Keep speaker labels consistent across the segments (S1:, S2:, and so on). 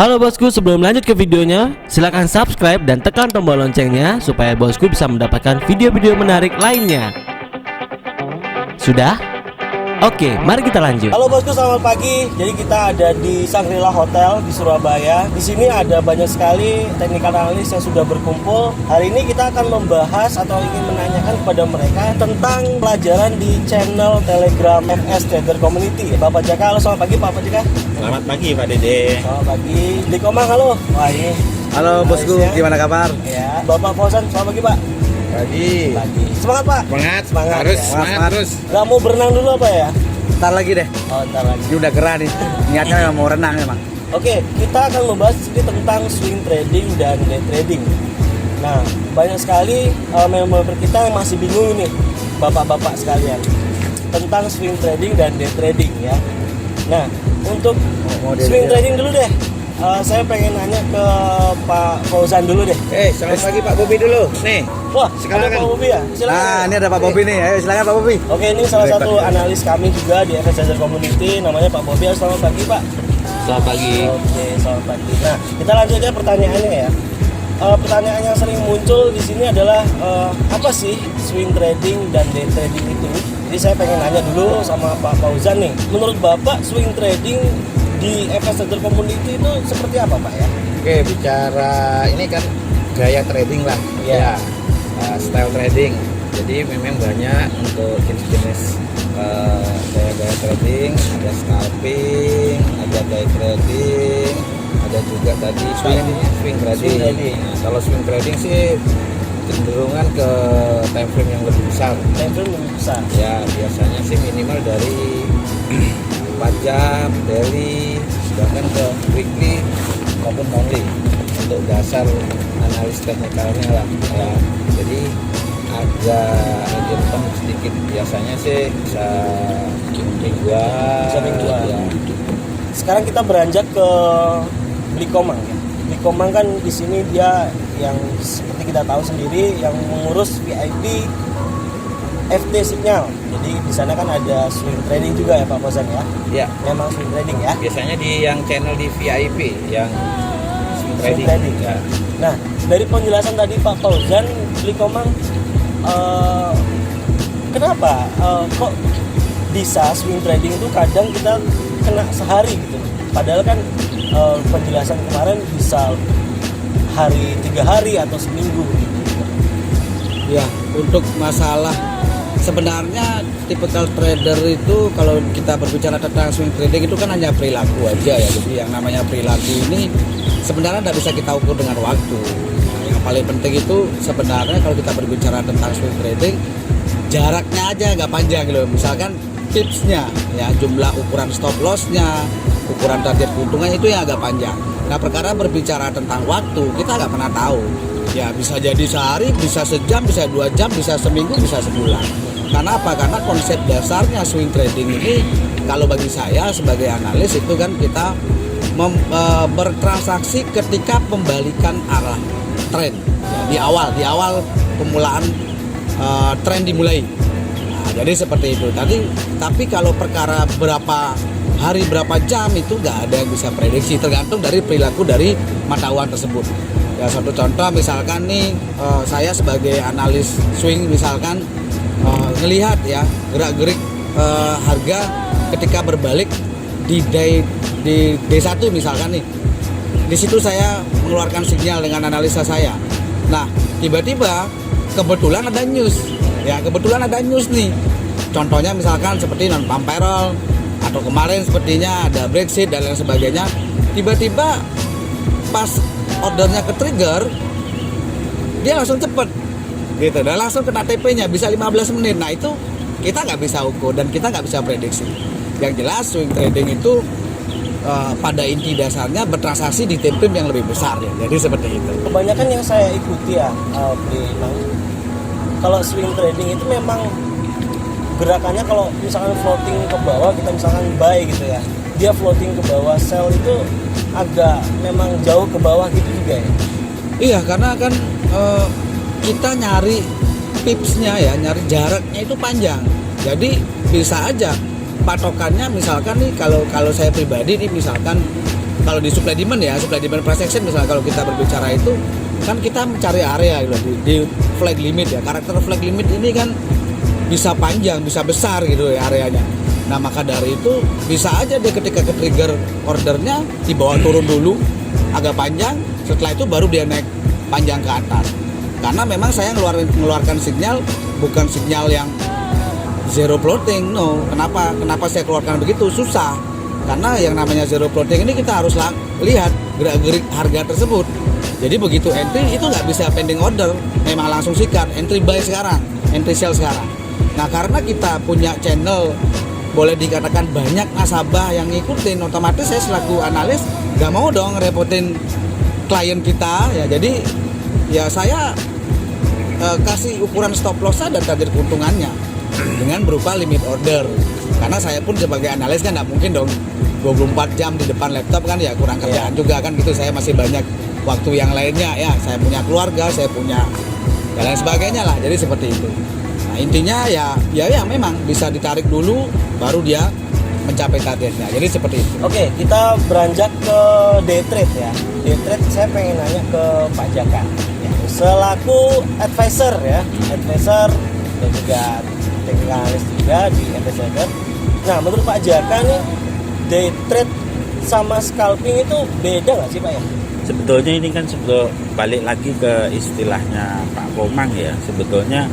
S1: Halo bosku, sebelum lanjut ke videonya, silahkan subscribe dan tekan tombol loncengnya supaya bosku bisa mendapatkan video-video menarik lainnya. Sudah? Oke, mari kita lanjut.
S2: Halo bosku, selamat pagi. Jadi kita ada di Shangri-La Hotel di Surabaya. Di sini ada banyak sekali technical analis yang sudah berkumpul. Hari ini kita akan membahas atau ingin menanyakan kepada mereka tentang pelajaran di channel Telegram MS Trader Community. Bapak Jaka, halo, selamat pagi Bapak Jaka.
S3: Selamat pagi Pak Dede.
S2: Selamat pagi. Di Komang, halo. Wah ini.
S3: Halo bosku, gimana kabar?
S2: Ya. Bapak Fauzan, selamat pagi Pak.
S3: Pagi.
S2: Semangat Pak.
S3: Semangat. Harus
S2: ya.
S3: semangat terus.
S2: Gak mau berenang dulu apa ya?
S3: Ntar lagi deh.
S2: Oh, ntar lagi.
S3: Ini udah gerah nih. Niatnya memang mau renang memang.
S2: Oke, kita akan membahas sedikit tentang swing trading dan day trading. Nah, banyak sekali member kita yang masih bingung nih, bapak-bapak sekalian, tentang swing trading dan day trading ya. Nah, untuk swing trading dulu deh, saya pengen nanya ke Pak Fauzan dulu deh.
S3: Selamat pagi Pak Bobi dulu. Nih.
S2: Wah,
S3: Silakan.
S2: ada Pak Bobi ya? Silakan.
S3: Nah, ini ada Pak Bobi nih. Ayo silakan Pak Bobi.
S2: Oke, ini salah satu analis kami juga di FS Trader Community, namanya Pak Bobi. Selamat pagi Pak.
S1: Selamat pagi.
S2: Oke, selamat pagi. Nah, kita lanjut aja pertanyaannya ya. Pertanyaan yang sering muncul di sini adalah apa sih swing trading dan day trading itu? Jadi saya pengen nanya dulu sama Pak Fauzan nih. Menurut Bapak swing trading di FS Trader Community itu seperti apa Pak ya?
S3: Oke, bicara ini kan gaya trading lah.
S2: Iya.
S3: Style trading. Jadi memang banyak untuk jenis-jenis gaya-gaya trading. Ada scalping, ada day trading, ada juga tadi swing trading. Nah, kalau swing trading sih cenderungan ke time frame yang lebih besar.
S2: Time frame lebih besar.
S3: Ya, biasanya sih minimal dari 4 jam, daily, bahkan ke weekly maupun monthly untuk dasar analis teknikalnya lah ya. Jadi agak hitam sedikit, biasanya sih bisa mingguan ya.
S2: Sekarang kita beranjak ke Blikomang ya. Blikomang kan di sini dia yang seperti kita tahu sendiri yang mengurus VIP FT signal. Jadi di sana kan ada swing trading juga ya Pak Fauzan ya.
S3: Ya,
S2: Memang swing trading ya.
S3: biasanya di yang channel di VIP yang swing
S2: Swing
S3: trading.
S2: trading.
S3: Ya.
S2: Nah, dari penjelasan tadi Pak Fauzan, Blikomang kenapa kok bisa swing trading itu kadang kita kena sehari gitu. Padahal kan penjelasan kemarin bisa hari 3 hari atau seminggu gitu.
S4: Ya, untuk masalah sebenarnya typical trader itu kalau kita berbicara tentang swing trading itu kan hanya perilaku aja ya. Jadi yang namanya perilaku ini sebenarnya tidak bisa kita ukur dengan waktu. Nah, yang paling penting itu sebenarnya kalau kita berbicara tentang swing trading, jaraknya aja nggak panjang gitu. Misalkan tipsnya ya, jumlah ukuran stop lossnya, ukuran target keuntungan itu yang agak panjang. Nah, perkara berbicara tentang waktu kita nggak pernah tahu. Ya bisa jadi sehari, bisa sejam, bisa 2 jam, bisa seminggu, bisa sebulan. Karena apa? Karena konsep dasarnya swing trading ini kalau bagi saya sebagai analis itu kan kita bertransaksi ketika pembalikan arah tren ya, di awal pemulaan tren dimulai. Nah, jadi seperti itu. Tapi kalau perkara berapa hari berapa jam itu nggak ada yang bisa prediksi, tergantung dari perilaku dari mata uang tersebut. Ya satu contoh misalkan nih saya sebagai analis swing misalkan ngelihat ya gerak-gerik harga ketika berbalik di D1 misalkan nih. Di situ saya mengeluarkan sinyal dengan analisa saya. Nah, tiba-tiba kebetulan ada news. Ya, kebetulan ada news nih. Contohnya misalkan seperti non farm payroll atau kemarin sepertinya ada Brexit dan lain sebagainya. Tiba-tiba pas ordernya ke trigger, dia langsung cepet gitu, dan langsung kena TP-nya bisa 15 menit. Nah itu kita nggak bisa ukur dan kita nggak bisa prediksi. Yang jelas swing trading itu pada inti dasarnya bertransaksi di time frame yang lebih besar ya. Jadi seperti itu.
S2: Kebanyakan yang saya ikuti ya, kalau swing trading itu memang gerakannya kalau misalkan floating ke bawah, kita misalkan buy gitu ya, dia floating ke bawah, sell itu agak memang jauh ke bawah gitu juga ya.
S4: Iya, karena kan kita nyari tipsnya ya, nyari jaraknya itu panjang. Jadi bisa aja patokannya misalkan nih kalau saya pribadi nih misalkan kalau di supply demand price action misalnya, kalau kita berbicara itu kan kita mencari area gitu, di flag limit ya. Karakter flag limit ini kan bisa panjang, bisa besar gitu ya areanya. Nah maka dari itu bisa aja dia ketika ke trigger ordernya dibawa turun dulu agak panjang, setelah itu baru dia naik panjang ke atas. Karena memang saya mengeluarkan sinyal bukan sinyal yang zero floating, no. Kenapa saya keluarkan begitu? Susah. Karena yang namanya zero floating ini kita harus lihat gerak-gerik harga tersebut. Jadi begitu entry itu nggak bisa pending order, memang langsung sikat, entry buy sekarang, entry sell sekarang. Nah karena kita punya channel, boleh dikatakan banyak nasabah yang ngikutin, otomatis saya selaku analis nggak mau dong repotin klien kita ya. Jadi ya saya kasih ukuran stop loss dan target keuntungannya dengan berupa limit order. Karena saya pun sebagai analis kan nggak mungkin dong 24 jam di depan laptop kan, ya kurang kerjaan juga kan gitu. Saya masih banyak waktu yang lainnya ya, saya punya keluarga, saya punya dan lain sebagainya lah. Jadi seperti itu. Nah intinya ya memang bisa ditarik dulu baru dia mencapai targetnya. Jadi seperti itu.
S2: Oke, kita beranjak ke day trade ya. Day trade saya pengen nanya ke Pak Jaka ya, selaku advisor ya, advisor dan juga technical analyst juga di FX Trader. Nah menurut Pak Jaka nih, day trade sama scalping itu beda nggak sih Pak ya?
S5: Sebetulnya ini kan balik lagi ke istilahnya Pak Komang ya. Sebetulnya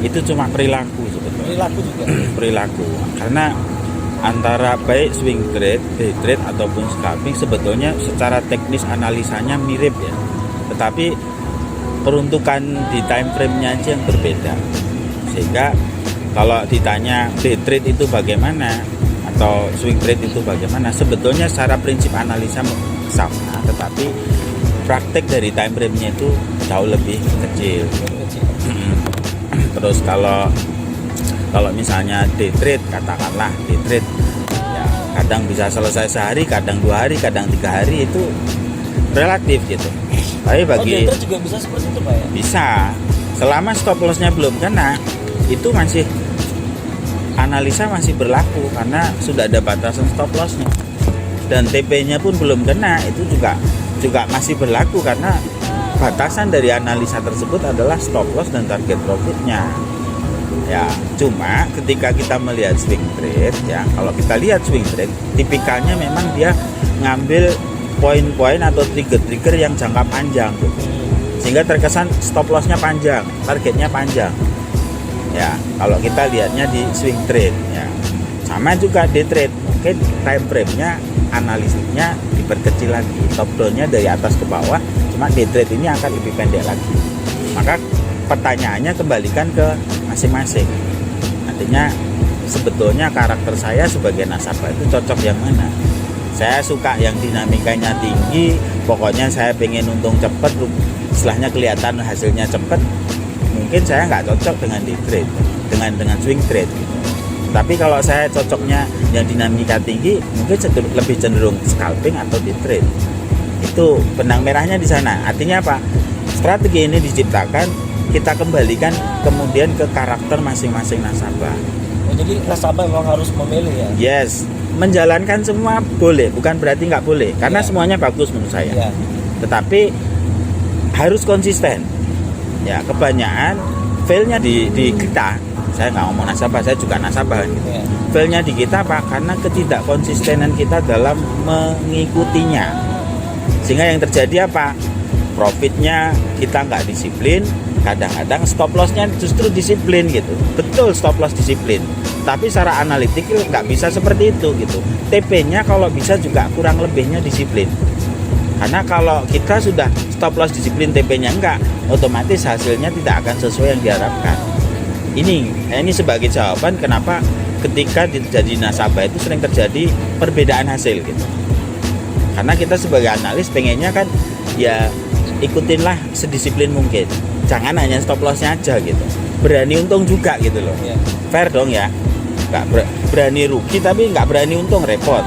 S5: itu cuma perilaku sebetulnya.
S2: Perilaku juga.
S5: Perilaku. Karena antara baik swing trade, day trade ataupun scalping sebetulnya secara teknis analisanya mirip ya. Tetapi peruntukan di time frame-nya aja yang berbeda. Sehingga kalau ditanya day trade itu bagaimana atau swing trade itu bagaimana, sebetulnya secara prinsip analisa sama, tetapi praktek dari time frame-nya itu jauh lebih kecil. Terus kalau misalnya day trade, katakanlah day trade ya kadang bisa selesai sehari, kadang 2 hari, kadang 3 hari, itu relatif gitu. Tapi
S2: day
S5: bagi
S2: trade juga bisa seperti itu Pak ya?
S5: Bisa, selama stop loss-nya belum kena, itu masih analisa masih berlaku karena sudah ada batasan stop loss-nya. Dan TP-nya pun belum kena, itu juga masih berlaku karena batasan dari analisa tersebut adalah stop loss dan target profitnya. Ya, cuma ketika kita melihat swing trade ya, kalau kita lihat swing trade, tipikalnya memang dia ngambil poin-poin atau trigger-trigger yang jangka panjang gitu. Sehingga terkesan stop loss-nya panjang, targetnya panjang. Ya, kalau kita lihatnya di swing trade ya. Sama juga day trade, mungkin time frame-nya analisisnya diperkecil lagi, top down-nya dari atas ke bawah, cuma day trade ini akan lebih pendek lagi. Maka pertanyaannya kembalikan ke masing-masing. Artinya sebetulnya karakter saya sebagai nasabah itu cocok yang mana? Saya suka yang dinamikanya tinggi, pokoknya saya pengen untung cepat, setelahnya kelihatan hasilnya cepat. Mungkin saya nggak cocok dengan day trade, dengan swing trade gitu. Tapi kalau saya cocoknya yang dinamika tinggi, mungkin lebih cenderung scalping atau day trade. Itu benang merahnya di sana. Artinya apa? Strategi ini diciptakan, kita kembalikan kemudian ke karakter masing-masing nasabah.
S2: Oh, jadi nasabah memang harus memilih ya?
S5: Yes, menjalankan semua boleh, bukan berarti nggak boleh. Karena semuanya bagus menurut saya. Tetapi harus konsisten. Ya, kebanyakan failnya di kita. Saya nggak ngomong nasabah, saya juga nasabah gitu. Failnya di kita apa? Karena ketidakkonsistenan kita dalam mengikutinya. Sehingga yang terjadi apa? Profitnya kita nggak disiplin, kadang-kadang stop lossnya justru disiplin gitu. Betul, stop loss disiplin, tapi secara analitik nggak bisa seperti itu gitu. TP-nya kalau bisa juga kurang lebihnya disiplin. Karena kalau kita sudah stop loss disiplin, TP-nya enggak, otomatis hasilnya tidak akan sesuai yang diharapkan. Ini sebagai jawaban kenapa ketika jadi nasabah itu sering terjadi perbedaan hasil gitu. Karena kita sebagai analis pengennya kan ya ikutinlah sedisiplin mungkin. Jangan hanya stop lossnya aja gitu. Berani untung juga gitu loh. Fair dong ya. Nggak berani rugi tapi nggak berani untung, repot.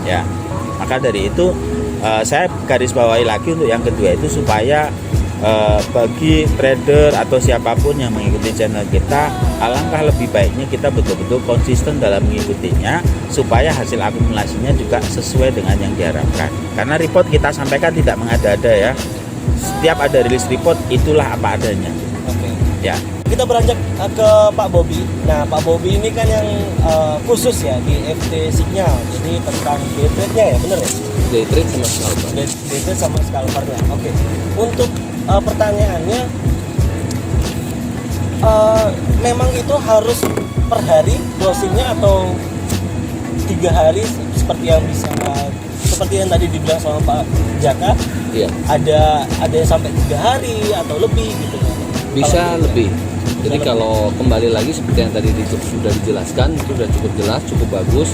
S5: Ya. Maka dari itu saya garis bawahi lagi untuk yang kedua itu supaya bagi trader atau siapapun yang mengikuti channel kita, alangkah lebih baiknya kita betul-betul konsisten dalam mengikutinya supaya hasil akumulasinya juga sesuai dengan yang diharapkan. Karena report kita sampaikan tidak mengada-ada ya. Setiap ada rilis report itulah apa adanya.
S2: Oke.
S5: Ya.
S2: Kita beranjak ke Pak Bobi. Nah, Pak Bobi ini kan yang khusus ya di FT Signal. Jadi tentang day trade-nya ya, bener ya?
S4: Day trade sama scalper.
S2: Day trade sama scalper-nya. Oke. Untuk pertanyaannya, memang itu harus per hari closingnya atau 3 hari seperti yang tadi dibilang sama Pak Jaka?
S4: Iya.
S2: Ada yang sampai 3 hari atau lebih gitu ya?
S4: Bisa
S2: Kalau
S4: lebih. Jadi
S2: Bisa
S4: kalau kembali lagi seperti yang tadi sudah dijelaskan, itu sudah cukup jelas, cukup bagus.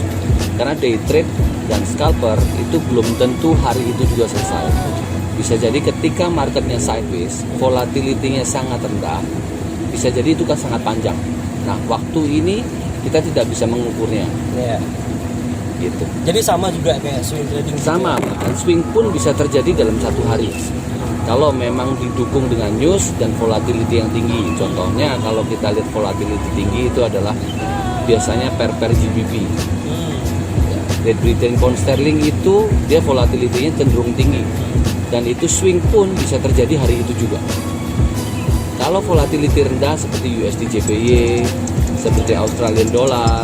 S4: Karena day trade dan scalper itu belum tentu hari itu juga selesai. Bisa jadi ketika marketnya sideways, volatility-nya sangat rendah, bisa jadi itu kan sangat panjang. Nah, waktu ini kita tidak bisa mengukurnya.
S2: Iya.
S4: Gitu.
S2: Jadi sama juga kayak swing trading.
S4: Sama, bahkan swing pun bisa terjadi dalam 1 hari. Kalau memang didukung dengan news dan volatility yang tinggi. Contohnya kalau kita lihat volatility tinggi itu adalah biasanya per GBP. Great Britain Pound Sterling itu dia volatility-nya cenderung tinggi. Dan itu swing pun bisa terjadi hari itu juga. Kalau volatility rendah seperti USD JPY, seperti Australian Dollar,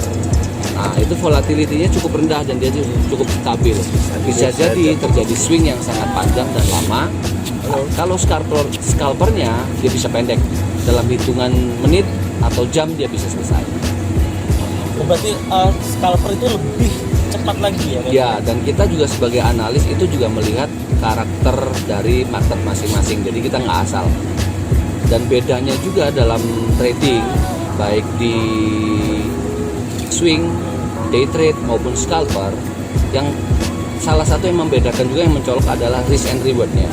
S4: nah itu volatility-nya cukup rendah dan dia cukup stabil. Bisa jadi terjadi swing yang sangat panjang dan lama. Kalau scalpernya dia bisa pendek, dalam hitungan menit atau jam dia bisa selesai.
S2: Berarti scalper itu lebih cepat lagi ya?
S4: Ya, dan kita juga sebagai analis itu juga melihat karakter dari market masing-masing. Jadi kita nggak asal. Dan bedanya juga dalam trading, baik di swing, day trade maupun scalper, yang salah satu yang membedakan juga yang mencolok adalah risk and rewardnya.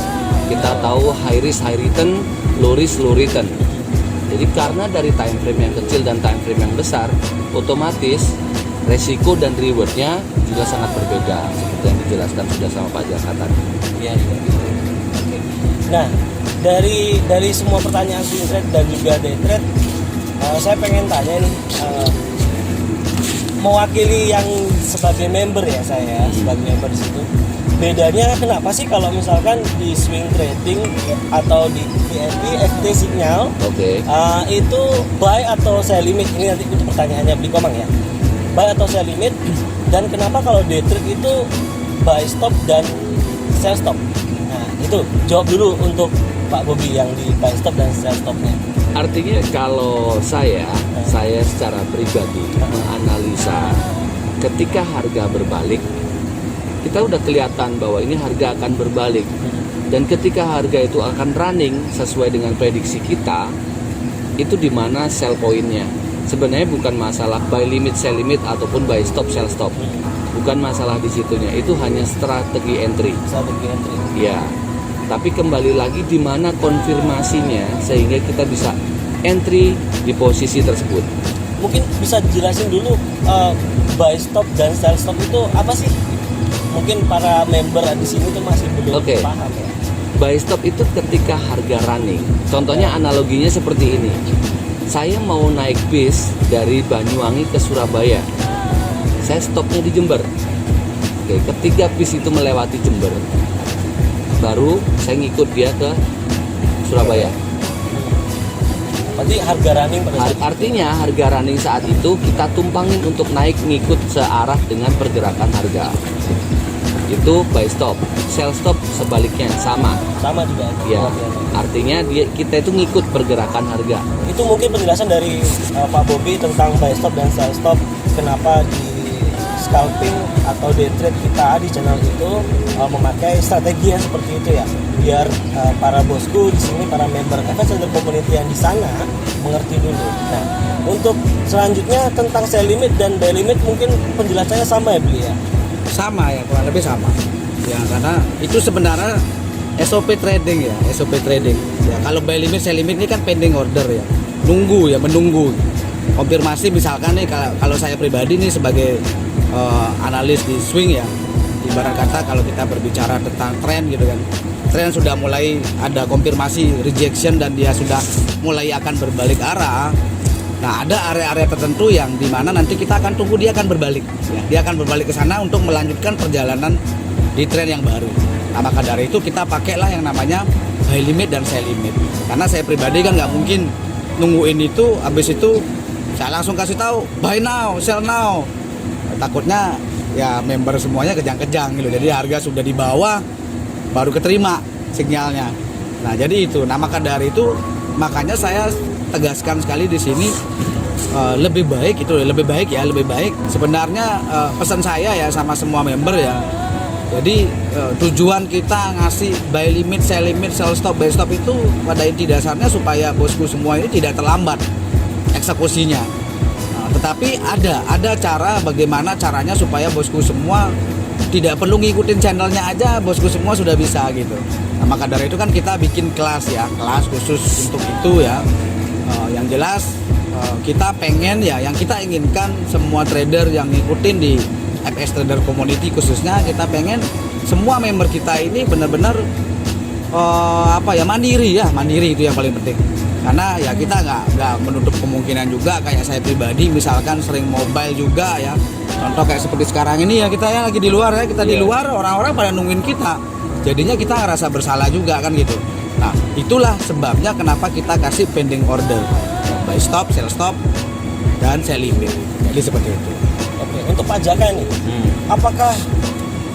S4: Kita tahu high risk high return, low risk low return. Jadi karena dari time frame yang kecil dan time frame yang besar, otomatis resiko dan rewardnya juga sangat berbeda seperti yang dijelaskan sudah sama Pak Jaka tadi.
S2: Iya. Oke. Nah, dari semua pertanyaan swing trade dan juga day trade, saya pengen tanya nih, mewakili yang sebagai member ya saya sebagai member di situ. Bedanya kenapa sih kalau misalkan di swing trading atau di FT Signal, itu buy atau sell limit? Ini nanti itu pertanyaannya Beli Komang ya. Buy atau sell limit, dan kenapa kalau day trade itu buy stop dan sell stop? Nah itu jawab dulu untuk Pak Bobi yang di buy stop dan sell stopnya.
S4: Artinya kalau saya secara pribadi menganalisa ketika harga berbalik, kita udah kelihatan bahwa ini harga akan berbalik, dan ketika harga itu akan running sesuai dengan prediksi kita, itu di mana sell pointnya. Sebenarnya bukan masalah buy limit, sell limit ataupun buy stop, sell stop. Bukan masalah di situnya, itu hanya strategi entry.
S2: Strategi entry.
S4: Ya. Tapi kembali lagi di mana konfirmasinya sehingga kita bisa entry di posisi tersebut.
S2: Mungkin bisa dijelasin dulu buy stop dan sell stop itu apa sih? Mungkin para member di sini tuh masih belum paham ya.
S4: Buy stop itu ketika harga running. Contohnya analoginya seperti ini. Saya mau naik bis dari Banyuwangi ke Surabaya. Saya stopnya di Jember. Oke, ketika bis itu melewati Jember, baru saya ngikut dia ke Surabaya.
S2: Berarti harga running pada saat
S4: artinya harga running saat itu kita tumpangin untuk naik ngikut searah dengan pergerakan harga. Itu buy stop. Sell stop sebaliknya sama
S2: juga
S4: ya. Artinya kita itu ngikut pergerakan harga.
S2: Itu mungkin penjelasan dari Pak Bobi tentang buy stop dan sell stop, kenapa di scalping atau day trade kita di channel itu memakai strategi yang seperti itu ya, biar para bosku di sini, para member FX Center Community yang di sana mengerti dulu. Nah, untuk selanjutnya tentang sell limit dan buy limit mungkin penjelasannya sama ya Beli ya?
S4: Sama ya, kurang lebih sama ya, karena itu sebenarnya SOP trading ya, SOP trading ya. Kalau buy limit, sell limit ini kan pending order ya, menunggu konfirmasi. Misalkan nih kalau saya pribadi nih sebagai analis di swing ya, ibarat kata kalau kita berbicara tentang tren gitu kan, tren sudah mulai ada konfirmasi rejection dan dia sudah mulai akan berbalik arah. Nah, ada area-area tertentu yang dimana nanti kita akan tunggu dia akan berbalik. Ya, dia akan berbalik ke sana untuk melanjutkan perjalanan di tren yang baru. Nah, maka dari itu kita pakailah yang namanya buy limit dan sell limit. Karena saya pribadi kan nggak mungkin nungguin itu, habis itu saya langsung kasih tahu buy now, sell now. Takutnya ya member semuanya kejang-kejang gitu. Jadi harga sudah di bawah baru keterima sinyalnya. Nah, jadi itu. Nah, maka dari itu makanya saya tegaskan sekali di sini, lebih baik sebenarnya pesan saya ya sama semua member ya. Jadi tujuan kita ngasih buy limit, sell stop, buy stop itu pada inti dasarnya supaya bosku semua ini tidak terlambat eksekusinya. Tetapi ada cara bagaimana caranya supaya bosku semua tidak perlu ngikutin channelnya aja, bosku semua sudah bisa gitu. Nah, maka dari itu kan kita bikin kelas khusus untuk itu ya. Yang jelas kita pengen ya, yang kita inginkan semua trader yang ngikutin di FX Trader Community khususnya, kita pengen semua member kita ini benar-benar mandiri itu yang paling penting. Karena ya kita nggak menutup kemungkinan juga kayak saya pribadi misalkan sering mobile juga ya. Contoh kayak seperti sekarang ini ya, kita ya lagi di luar ya, kita di luar, orang-orang pada nungguin kita. Jadinya kita ngerasa bersalah juga kan gitu. Nah, itulah sebabnya kenapa kita kasih pending order, buy stop, sell stop, dan sell limit. Jadi seperti itu.
S2: Oke, untuk Pak Jaka nih, apakah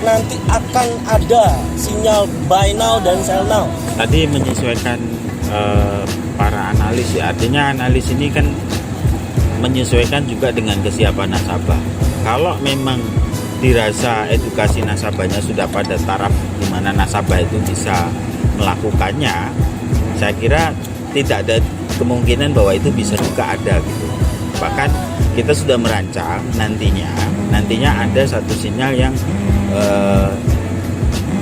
S2: nanti akan ada sinyal buy now dan sell now?
S5: Tadi menyesuaikan para analis ya, artinya analis ini kan menyesuaikan juga dengan kesiapan nasabah. Kalau memang dirasa edukasi nasabahnya sudah pada taraf di mana nasabah itu bisa melakukannya, saya kira tidak ada kemungkinan bahwa itu bisa juga ada gitu. Bahkan kita sudah merancang nantinya ada satu sinyal yang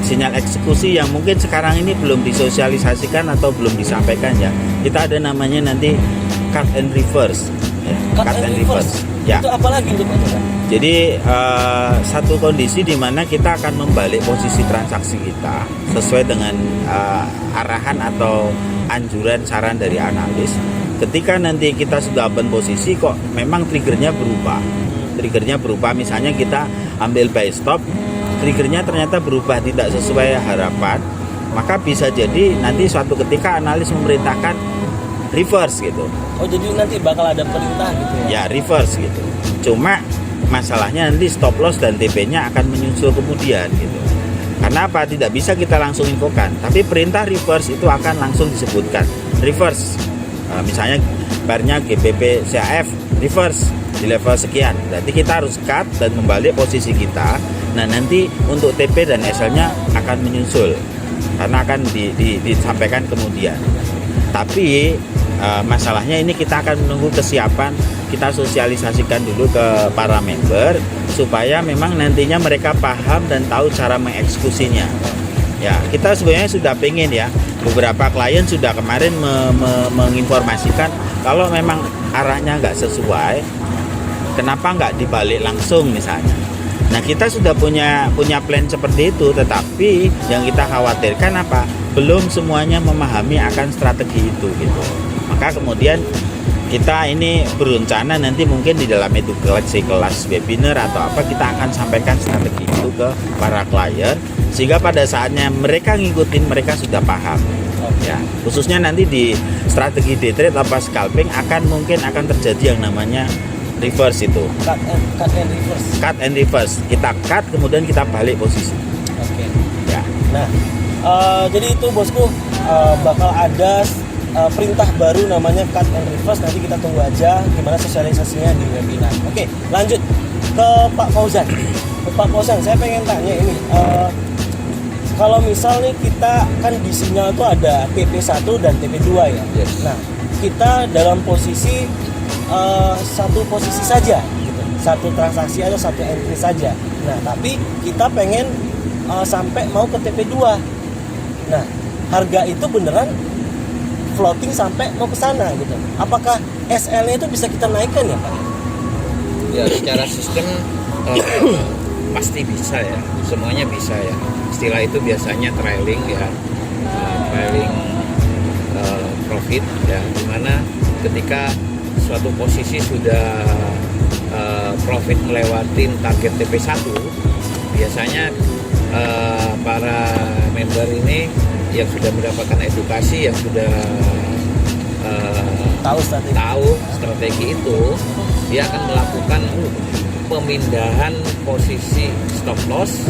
S5: sinyal eksekusi yang mungkin sekarang ini belum disosialisasikan atau belum disampaikan ya. Kita ada namanya nanti cut and reverse ya.
S2: Cut and reverse.
S5: Ya.
S2: Itu apa lagi itu Pak Jaka?
S5: Jadi satu kondisi di mana kita akan membalik posisi transaksi kita sesuai dengan arahan atau anjuran saran dari analis. Ketika nanti kita sudah open posisi kok memang triggernya berubah, misalnya kita ambil buy stop, triggernya ternyata berubah tidak sesuai harapan, maka bisa jadi nanti suatu ketika analis memerintahkan reverse gitu.
S2: Oh, jadi nanti bakal ada perintah gitu ya?
S5: Ya, reverse gitu. Cuma masalahnya nanti stop loss dan TP-nya akan menyusul kemudian gitu. Karena apa? Tidak bisa kita langsung infokan, tapi perintah reverse itu akan langsung disebutkan. Reverse, misalnya barnya GBP CAF reverse di level sekian. Berarti kita harus cut dan membalik posisi kita. Nah, nanti untuk TP dan SL-nya akan menyusul karena akan disampaikan kemudian. Tapi masalahnya ini kita akan menunggu kesiapan, kita sosialisasikan dulu ke para member supaya memang nantinya mereka paham dan tahu cara mengeksekusinya. Ya, kita sebenarnya sudah pengen ya, beberapa klien sudah kemarin menginformasikan kalau memang arahnya nggak sesuai, kenapa nggak dibalik langsung misalnya. Nah, kita sudah punya plan seperti itu, tetapi yang kita khawatirkan apa? Belum semuanya memahami akan strategi itu gitu. Maka kemudian kita ini berencana nanti mungkin di dalam edukasi kelas webinar atau apa kita akan sampaikan strategi itu ke para klien sehingga pada saatnya mereka ngikutin mereka sudah paham. Ya, khususnya nanti di strategi day trade apa scalping mungkin akan terjadi yang namanya reverse itu.
S2: Cut and reverse.
S5: Cut and reverse. Kita cut kemudian kita balik posisi.
S2: Oke.
S5: Ya.
S2: Nah, jadi itu bosku bakal ada perintah baru namanya cut and reverse. Nanti kita tunggu aja gimana sosialisasinya di webinar. Oke, lanjut ke Pak Fauzan. Pak Fauzan, saya pengen tanya ini. Kalau misal nih kita kan di sinyal itu ada TP1 dan TP2 ya.
S3: Yes.
S2: Nah, kita dalam posisi satu posisi saja, gitu. Satu transaksi aja, satu entry saja. Nah, tapi kita pengen sampai mau ke TP2. Nah, harga itu beneran floating sampai mau ke sana gitu. Apakah SL-nya itu bisa kita naikkan ya, Pak?
S3: Ya, secara sistem pasti bisa ya, semuanya bisa ya. Istilah itu biasanya trailing ya. trailing profit ya, dimana ketika suatu posisi sudah profit melewatin target TP1, biasanya para member ini yang sudah mendapatkan edukasi, yang sudah
S2: Tahu strategi.
S3: tahu strategi itu, dia akan melakukan pemindahan posisi stop loss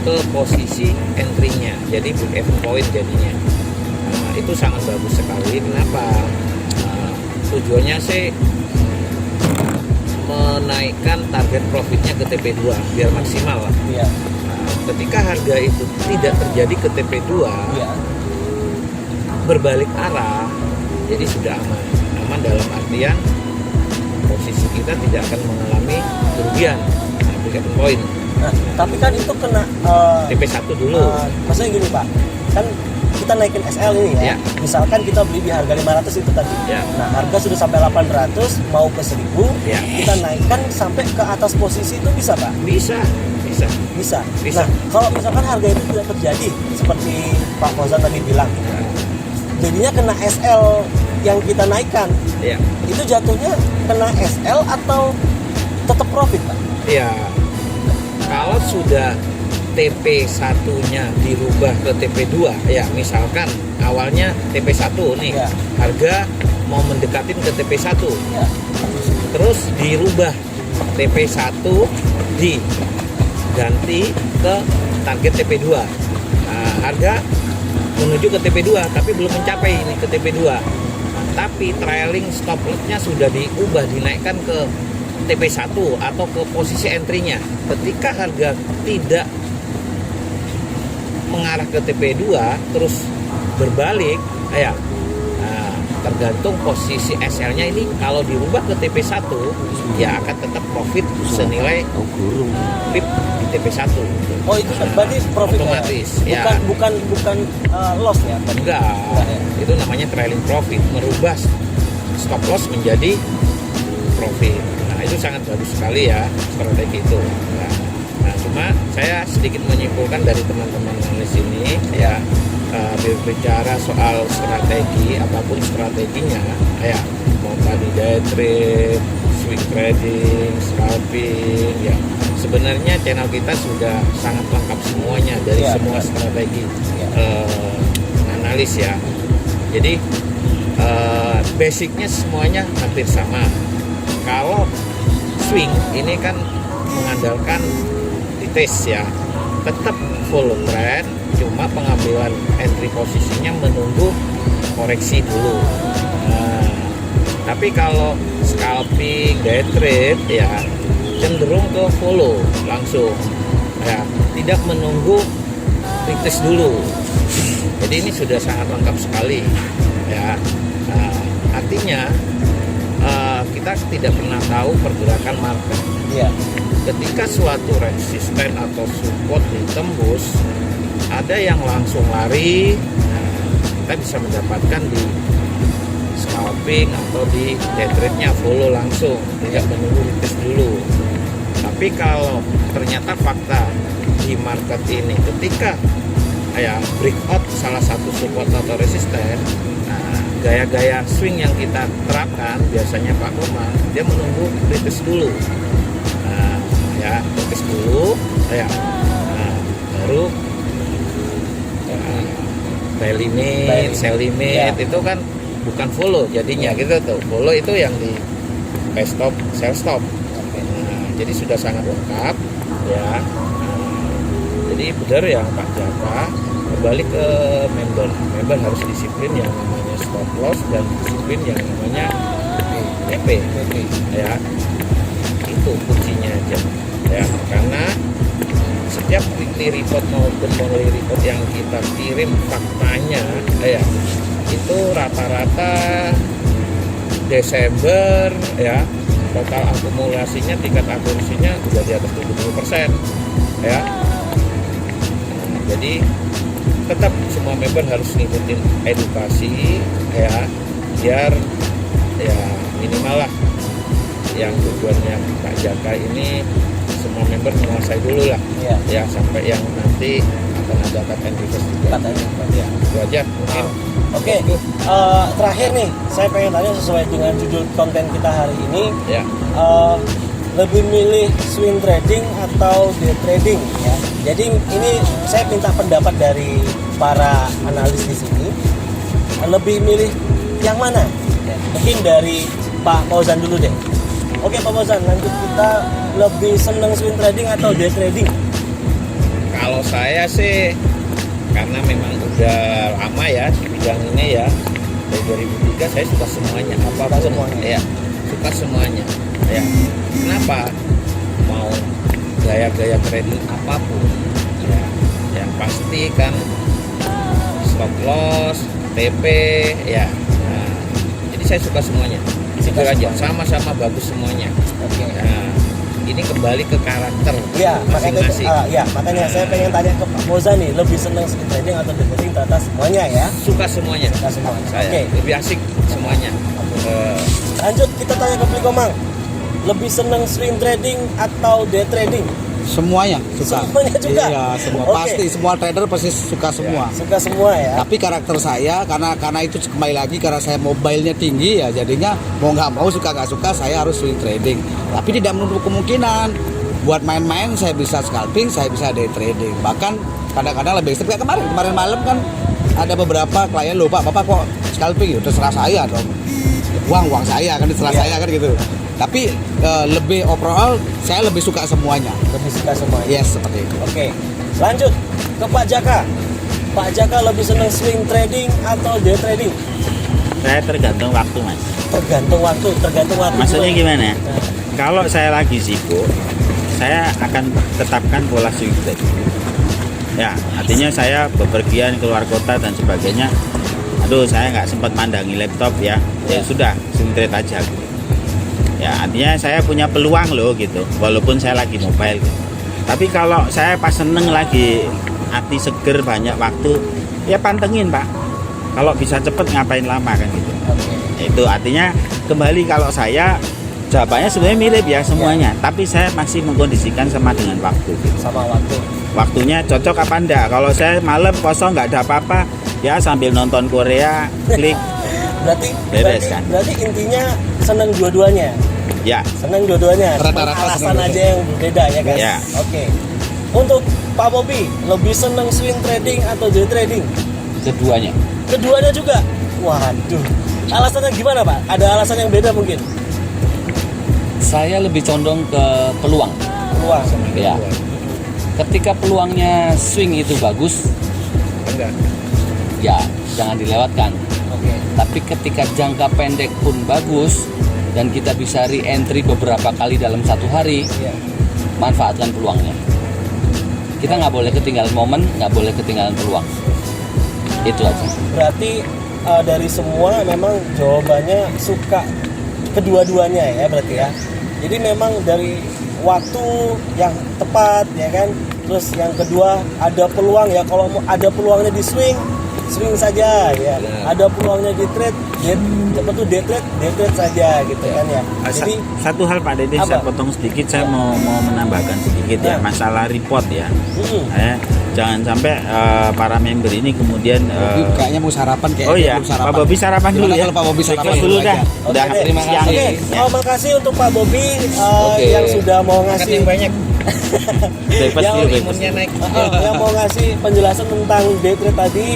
S3: ke posisi entry-nya, jadi break even point jadinya. Itu sangat bagus sekali. Kenapa? Tujuannya sih menaikkan target profitnya ke TP2 biar maksimal lah.
S2: Iya.
S3: Ketika harga itu tidak terjadi ke TP2,
S2: Iya.
S3: berbalik arah, jadi sudah aman. Aman dalam artian posisi kita tidak akan mengalami kerugian, break even point.
S2: Nah, tapi kan itu kena
S3: TP1 dulu.
S2: maksudnya gini Pak, kan kita naikin SL ini ya.
S3: Ya.
S2: Misalkan kita beli di harga 500 itu tadi.
S3: Ya.
S2: Nah, harga sudah sampai 800 mau ke 1000,
S3: Ya.
S2: kita naikkan sampai ke atas posisi itu bisa Pak?
S3: Bisa.
S2: Bisa.
S3: Bisa.
S2: Nah, kalau misalkan harga itu tidak terjadi seperti Pak Fauzan tadi bilang, jadinya kena SL yang kita naikkan.
S3: Ya.
S2: Itu jatuhnya kena SL atau tetap profit Pak?
S3: Ya, kalau sudah TP1-nya dirubah ke TP2, ya misalkan awalnya TP1 nih,
S2: Ya.
S3: harga mau mendekatin ke TP1,
S2: Ya.
S3: terus dirubah TP1 diganti ke target TP2. Nah, harga menuju ke TP2 tapi belum mencapai ini ke TP2. Tapi trailing stop loss-nya sudah diubah, dinaikkan ke TP1 atau ke posisi entry-nya. Ketika harga tidak mengarah ke TP2 terus berbalik, ya tergantung posisi SL-nya ini. Kalau dirubah ke TP1 ya akan tetap profit senilai pip di TP1.
S2: Oh, itu berarti profit
S3: otomatis,
S2: ya?
S3: ya.
S2: Bukan loss ya?
S3: Enggak,
S2: ya.
S3: itu namanya trailing profit, merubah stop loss menjadi profit. Nah, itu sangat bagus sekali ya strategi itu. Nah, cuma saya sedikit menyimpulkan dari teman-teman di sini ya, berbicara soal strategi, apapun strateginya, ya mau tadi day trade, swing trading, scalping, ya sebenarnya channel kita sudah sangat lengkap semuanya dari
S2: Ya,
S3: semua strategi
S2: Ya.
S3: analis ya. Jadi basicnya semuanya hampir sama. Kalau swing ini kan mengandalkan retest ya, tetap follow trend, cuma pengambilan entry posisinya menunggu koreksi dulu. Nah, tapi kalau scalping, day trade ya cenderung ke follow langsung ya, tidak menunggu retest dulu. Jadi ini sudah sangat lengkap sekali ya. Nah, artinya kita tidak pernah tahu pergerakan market.
S2: Iya.
S3: Ketika suatu resisten atau support ditembus, ada yang langsung lari, kita bisa mendapatkan di scalping atau di day trade-nya follow langsung, tidak menunggu retest dulu. Tapi kalau ternyata fakta di market ini ketika breakout salah satu support atau resisten, gaya-gaya swing yang kita terapkan biasanya Pak Koma, dia menunggu retest dulu. Retest dulu, baru buy limit, sell limit, itu kan bukan follow jadinya gitu tuh. Follow itu yang di buy stop, sell stop. Jadi sudah sangat lengkap ya. Jadi benar yang Pak Jaka, kembali ke member. Member harus disiplin yang namanya stop loss dan disiplin yang namanya TP. Ya, itu kuncinya aja. Ya, karena setiap weekly report maupun monthly report yang kita kirim faktanya, ya itu rata-rata Desember ya, total akumulasinya, tingkat akurasinya sudah di atas 70% ya. Jadi tetap semua member harus ngikutin edukasi ya, biar ya minimal lah yang tujuannya Pak Jaka ini semua member menguasai dulu lah ya, sampai yang nanti dan ada cut and reverse juga.
S2: Cut and reverse.
S3: Ya, itu aja mungkin.
S2: Oke, terakhir nih, saya pengen tanya sesuai dengan judul konten kita hari ini,
S3: Ya.
S2: lebih milih swing trading atau day trading ya. Jadi ini saya minta pendapat dari para analis di sini. Lebih milih yang mana? Ya, mungkin dari Pak Fauzan dulu deh. Oke Pak Fauzan, lanjut, kita lebih seneng swing trading atau day trading?
S3: Kalau saya sih karena memang udah lama ya di bidang ini ya, dari 2003 saya suka semuanya, apapun
S2: semuanya.
S3: ya, suka semuanya ya. Kenapa? Mau gaya-gaya trading apapun ya, yang pasti kan stop loss, TP ya. Nah, jadi saya suka semuanya, jujur aja, sama-sama bagus semuanya.
S2: Oke.
S3: Nah, ini kembali ke karakter
S2: Ya, makanya
S3: masing-masing.
S2: makanya saya pengen tanya ke Pak Fauzan nih, lebih seneng swing trading atau day trading? Ternyata semuanya ya.
S3: Suka semuanya.
S2: Suka semuanya.
S3: Saya
S2: Oke.
S3: lebih asik semuanya.
S2: Lanjut kita tanya ke Bli Komang. Lebih seneng swing trading atau day trading?
S4: Semuanya suka.
S2: Semuanya juga?
S4: Iya, semua.
S2: Oke.
S4: Pasti semua trader pasti suka semua.
S2: Suka semua ya.
S4: Tapi karakter saya karena itu kembali lagi karena saya mobile-nya tinggi ya, jadinya mau nggak mau suka nggak suka saya harus swing trading. Tapi tidak menutup kemungkinan buat main-main saya bisa scalping, saya bisa day trading. Bahkan kadang-kadang lebih ekstrim kayak kemarin malam kan ada beberapa klien lupa bapak kok scalping, ya terserah saya dong. Uang saya kan terserah saya kan gitu. Tapi lebih overall saya lebih suka semuanya.
S2: Lebih suka semuanya.
S4: Yes, seperti itu.
S2: Oke. Lanjut ke Pak Jaka. Pak Jaka lebih seneng swing trading atau day trading?
S5: Saya tergantung waktu, Mas.
S2: Tergantung waktu.
S5: Maksudnya gimana?
S2: Nah,
S5: Kalau saya lagi sibuk, saya akan tetapkan pola swing trade. Ya, artinya saya bepergian keluar kota dan sebagainya. Aduh, saya nggak sempat mandangi laptop ya. Ya sudah, swing trade aja. Ya, artinya saya punya peluang loh gitu, walaupun saya lagi mobile gitu. Tapi kalau saya pas seneng lagi, hati seger, banyak waktu, ya pantengin Pak. Kalau bisa cepet ngapain lama kan gitu.
S2: Oke.
S5: Itu artinya kembali kalau saya jawabannya sebenarnya mirip ya semuanya, tapi saya masih mengkondisikan sama dengan waktu gitu.
S2: Sama waktu.
S5: Waktunya cocok apa enggak? Kalau saya malam kosong nggak ada apa-apa, ya sambil nonton Korea, klik Beres, kan?
S2: Berarti intinya seneng dua-duanya.
S5: ya.
S2: Seneng dua-duanya. Cuma
S4: Rata-rata
S2: alasan
S4: seneng
S2: aja yang berbeda ya kan?
S5: Ya.
S2: Oke. Untuk Pak Bobby, lebih seneng swing trading atau day trading?
S3: Keduanya.
S2: Keduanya juga. Waduh. Alasannya gimana Pak? Ada alasan yang beda mungkin?
S6: Saya lebih condong ke peluang.
S2: Peluang.
S6: Ya. Ketika peluangnya swing itu bagus,
S3: Enggak.
S6: ya jangan dilewatkan.
S2: Oke.
S6: Tapi ketika jangka pendek pun bagus dan kita bisa re-entry beberapa kali dalam satu hari,
S2: Iya.
S6: manfaatkan peluangnya. Kita nggak boleh ketinggalan momen, nggak boleh ketinggalan peluang. Itu aja.
S2: Berarti dari semua memang jawabannya suka kedua-duanya ya berarti ya. Jadi memang dari waktu yang tepat ya kan. Terus yang kedua ada peluang ya, kalau mau ada peluangnya di swing saja ya. Ada peluangnya di trade, day trade saja gitu kan ya. Jadi
S5: Satu hal Pak Dede,
S2: Apa?
S5: saya potong sedikit, saya mau menambahkan sedikit ya,
S2: Ya.
S5: masalah report ya.
S2: mm-mm.
S5: Jangan sampai para member ini kemudian
S4: Bobby kayaknya mau sarapan kayak
S5: oh iya,
S4: belum sarapan.
S5: Pak Bobi sarapan dulu
S4: Gimana
S5: ya.
S4: kalau Pak Bobi sarapan
S5: Breakfast dulu dah.
S4: aja?
S5: Udah
S2: Oke deh.
S6: terima
S5: siang
S2: Oke,
S5: ini. Ya.
S2: makasih untuk Pak Bobby
S6: Oke.
S2: yang sudah mau ngasih
S3: banyak.
S5: Breakfast
S2: yang
S5: dulu, breakfast.
S3: Imunnya naik.
S2: yang mau ngasih penjelasan tentang day trade tadi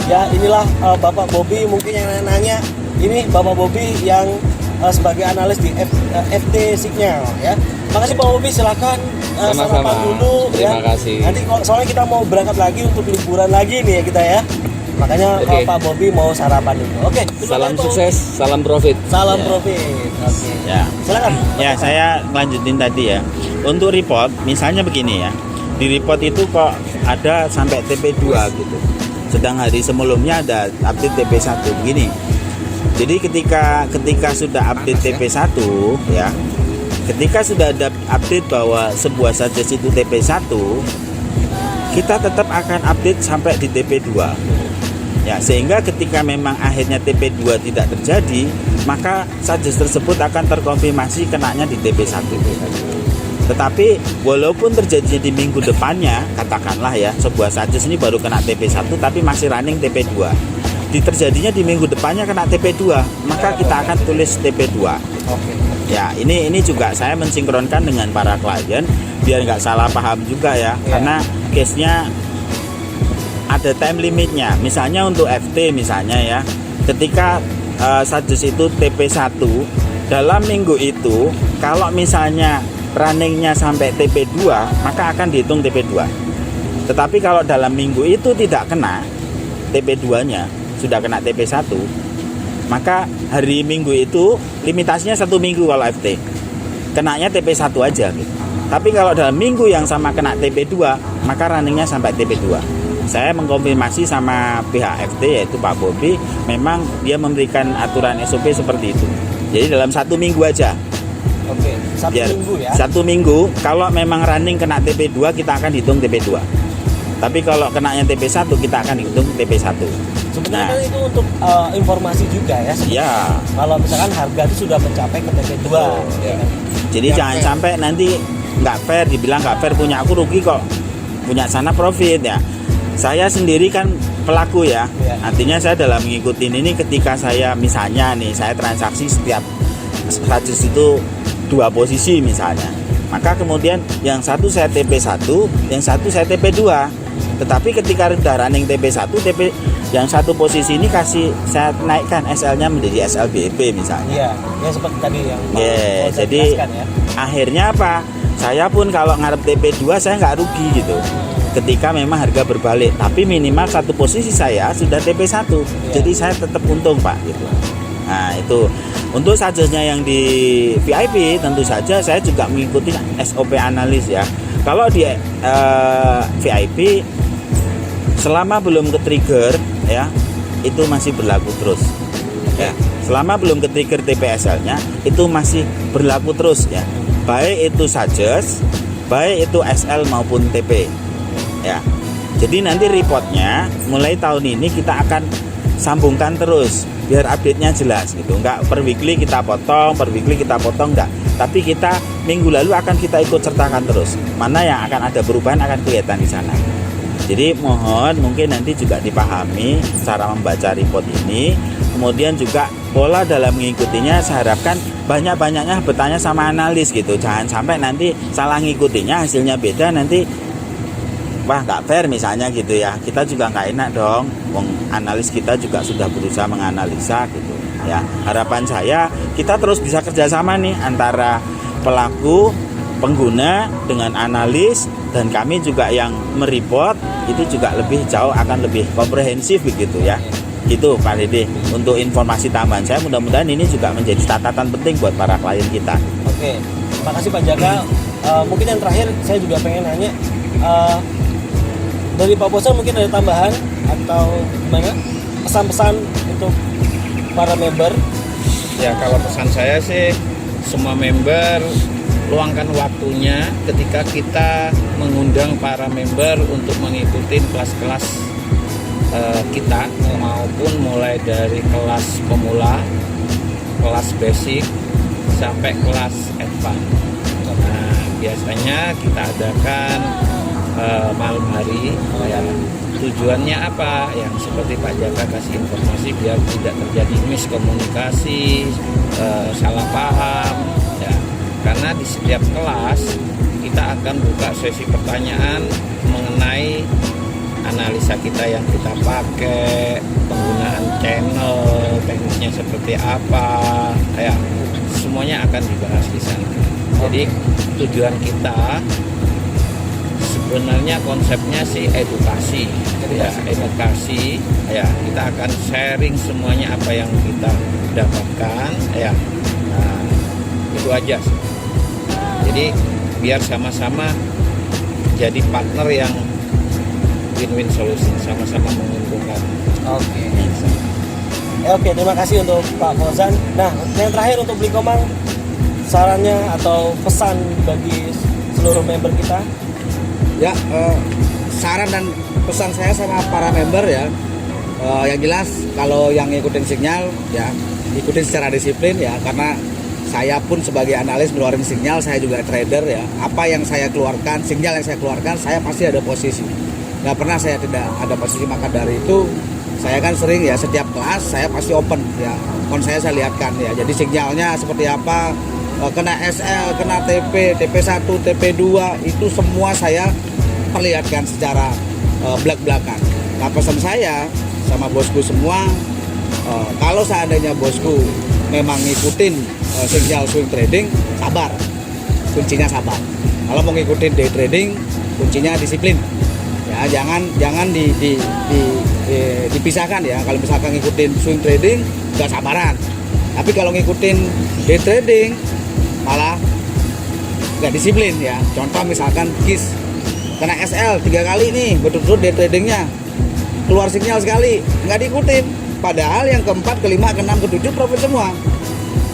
S2: ya. Inilah Bapak Bobby, mungkin yang nanya ini Bapak Bobby yang sebagai analis di FT Signal ya. Makasih Pak Bobby, silakan
S6: Sama-sama.
S2: sarapan dulu ya.
S6: Terima kasih.
S2: Nanti soalnya kita mau berangkat lagi untuk liburan lagi nih ya kita ya. Makanya
S6: Oke.
S2: Pak Bobby mau sarapan dulu. Oke, terima
S6: Salam
S2: kasih, Pak
S6: sukses, salam profit.
S2: Bobby. Salam profit. Oke.
S5: Ya.
S2: Silakan.
S5: Ya, saya lanjutin tadi ya. Untuk report, misalnya begini ya. Di report itu kok ada sampai TP2 gitu. Sedang hari sebelumnya ada update TP1 begini. Jadi ketika sudah update TP1 ya. Ketika sudah ada update bahwa sebuah suggest itu TP1, kita tetap akan update sampai di TP2. Ya, sehingga ketika memang akhirnya TP2 tidak terjadi, maka suggest tersebut akan terkonfirmasi kenanya di TP1. Tetapi walaupun terjadi di minggu depannya, katakanlah ya, sebuah suggest ini baru kena TP1 tapi masih running TP2. Terjadinya di minggu depannya kena TP2, maka kita akan tulis TP2.
S4: Oke.
S5: Ya, ini juga saya mensinkronkan dengan para klien biar nggak salah paham juga ya. Karena case-nya ada time limitnya. Misalnya untuk FT misalnya ya, ketika suggest itu TP1 dalam minggu itu, kalau misalnya runningnya sampai TP2 maka akan dihitung TP2. Tetapi kalau dalam minggu itu tidak kena TP2 nya, sudah kena TP1, maka hari minggu itu limitasinya 1 minggu kalau FT, kenanya TP1 aja gitu. Tapi kalau dalam minggu yang sama kena TP2 maka runningnya sampai TP2. Saya mengkonfirmasi sama pihak FT yaitu Pak Bobi, memang dia memberikan aturan SOP seperti itu. Jadi dalam 1 minggu aja.
S2: Oke, 1 minggu ya.
S5: 1 minggu, kalau memang running kena TP2 kita akan hitung TP2. Tapi kalau kenanya TP1 kita akan hitung TP1.
S2: Sebenarnya kan itu untuk informasi juga ya.
S5: Ya.
S2: Kalau misalkan harga itu sudah mencapai ke TP2.
S4: Ya.
S5: Jadi jangan sampai nanti nggak fair, dibilang nggak fair, punya aku rugi kok, punya sana profit ya. Saya sendiri kan pelaku ya. Artinya saya dalam mengikuti ini, ketika saya misalnya nih saya transaksi setiap suggest itu 2 posisi misalnya, maka kemudian yang satu saya TP1, yang satu saya TP2. Tetapi ketika sudah running TP1, yang satu posisi ini saya naikkan SL-nya menjadi SLBP misalnya.
S2: Iya, ya seperti tadi yang
S5: jadi
S2: ya.
S5: Akhirnya apa? Saya pun kalau ngarep TP2 saya nggak rugi gitu. Ketika memang harga berbalik, tapi minimal satu posisi saya sudah TP1, jadi saya tetap untung Pak gitu. Nah itu untuk suggest-nya yang di VIP tentu saja saya juga mengikuti SOP analis ya. Kalau di VIP selama belum ke-trigger ya, itu masih berlaku terus ya. Selama belum ke-trigger TPSL-nya itu masih berlaku terus ya. Baik itu suggest, baik itu SL maupun TP ya. Jadi nanti reportnya mulai tahun ini kita akan sambungkan terus biar update-nya jelas gitu. Enggak per weekly kita potong, enggak. Tapi kita minggu lalu akan kita ikut sertakan terus. Mana yang akan ada perubahan akan kelihatan di sana. Jadi mohon mungkin nanti juga dipahami cara membaca report ini. Kemudian juga pola dalam mengikutinya saya harapkan banyak-banyaknya bertanya sama analis gitu. Jangan sampai nanti salah ngikutinya hasilnya beda, nanti wah nggak fair misalnya gitu ya. Kita juga nggak enak dong. Analis kita juga sudah berusaha menganalisa gitu ya. Harapan saya kita terus bisa kerjasama nih antara pelaku, pengguna dengan analis, dan kami juga yang mereport itu juga lebih jauh, akan lebih komprehensif begitu ya. Gitu Pak Dede untuk informasi tambahan saya, mudah-mudahan ini juga menjadi catatan penting buat para klien kita.
S2: Oke, terima kasih Pak Jaka. Mungkin yang terakhir saya juga pengen nanya, dari Pak Bosan mungkin ada tambahan atau gimana pesan-pesan untuk para member?
S3: Ya kalau pesan saya sih, semua member luangkan waktunya ketika kita mengundang para member untuk mengikuti kelas-kelas kita, maupun mulai dari kelas pemula, kelas basic sampai kelas advance. Nah biasanya kita adakan malam hari ya. Tujuannya apa? Yang seperti Pak Jaka kasih informasi biar tidak terjadi miskomunikasi, salah paham ya. Karena di setiap kelas kita akan buka sesi pertanyaan mengenai analisa kita yang kita pakai, penggunaan channel, teknisnya seperti apa, ya semuanya akan dibahas di sana. Jadi tujuan kita sebenarnya konsepnya sih edukasi, ya edukasi, ya kita akan sharing semuanya apa yang kita dapatkan, ya. Nah, itu aja sih. Jadi biar sama-sama jadi partner yang win-win solution, sama-sama menguntungkan.
S2: Oke. Oke, terima kasih untuk Pak Fauzan. Nah, yang terakhir untuk Beli Komang, sarannya atau pesan bagi seluruh member kita?
S4: Ya, saran dan pesan saya sama para member ya, yang jelas kalau yang ngikutin sinyal ya ikutin secara disiplin ya, karena saya pun sebagai analis ngeluarin sinyal, saya juga trader ya. Apa yang saya keluarkan, sinyal yang saya keluarkan, saya pasti ada posisi. Nggak pernah saya tidak ada posisi, maka dari itu saya kan sering ya setiap kelas saya pasti open ya. Saya lihatkan ya. Jadi sinyalnya seperti apa, kena SL, kena TP, TP1, TP2 itu semua saya perlihatkan secara belak-belakan. Nah, pesan saya sama bosku semua, kalau seandainya bosku memang ngikutin sinyal swing trading, sabar, kuncinya sabar. Kalau mau ngikutin day trading, kuncinya disiplin. Ya, jangan dipisahkan ya. Kalau misalkan ngikutin swing trading, nggak sabaran. Tapi kalau ngikutin day trading, malah nggak disiplin ya. Contoh misalkan KIS kena SL 3 kali nih, betul-betul day tradingnya keluar sinyal sekali, nggak diikutin. Padahal yang keempat, kelima, keenam, ketujuh profit semua.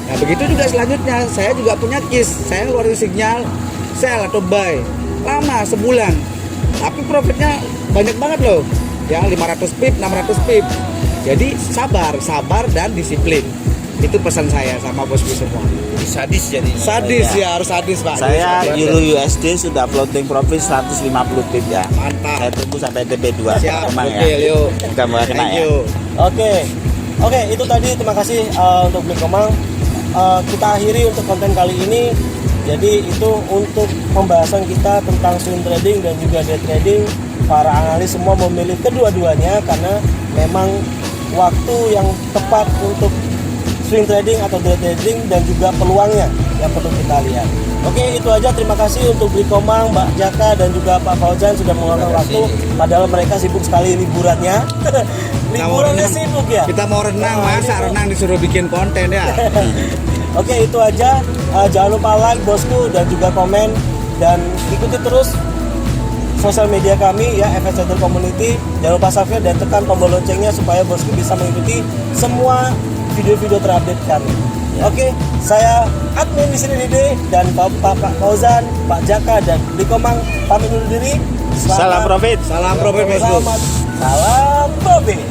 S4: Nah begitu juga selanjutnya, saya juga punya KIS, saya ngeluarin sinyal sell atau buy lama sebulan, tapi profitnya banyak banget loh, ya 500 pip, 600 pip. Jadi sabar dan disiplin. Itu pesan saya sama bosku semua.
S3: Sadis jadi.
S4: Sadis ya, harus sadis Pak.
S5: Saya
S4: Sadis.
S5: Euro USD sudah floating profit 150 pip ya.
S4: Mantap.
S5: Saya tunggu sampai TP2.
S4: Siap,
S5: Emang
S4: oke,
S5: ya.
S4: yuk.
S5: Mudah-mudahan kena
S4: Thank
S5: ya.
S4: you.
S2: Oke, itu tadi, terima kasih untuk Beli Komang. Kita akhiri untuk konten kali ini. Jadi itu untuk pembahasan kita tentang swing trading dan juga day trading. Para analis semua memilih kedua-duanya karena memang waktu yang tepat untuk swing trading atau day trading dan juga peluangnya yang perlu kita lihat. Oke, itu aja. Terima kasih untuk Beli Komang, Mbak Jaka dan juga Pak Fauzan sudah meluangkan waktu. Padahal mereka sibuk sekali liburannya. Liburannya sibuk ya.
S4: Kita mau renang, masa renang disuruh bikin konten ya.
S2: Oke, itu aja. Jangan lupa like bosku dan juga komen, dan ikuti terus sosial media kami ya, FS Trader Community. Jangan lupa subscribe dan tekan tombol loncengnya supaya bosku bisa mengikuti semua video-video terupdate kami. Oke, saya admin di sini Dede dan Pak Fauzan, Pak Jaka dan Beli Komang pamit undur diri.
S5: Salam profit.
S4: Salam profit bosku.
S2: Salam profit.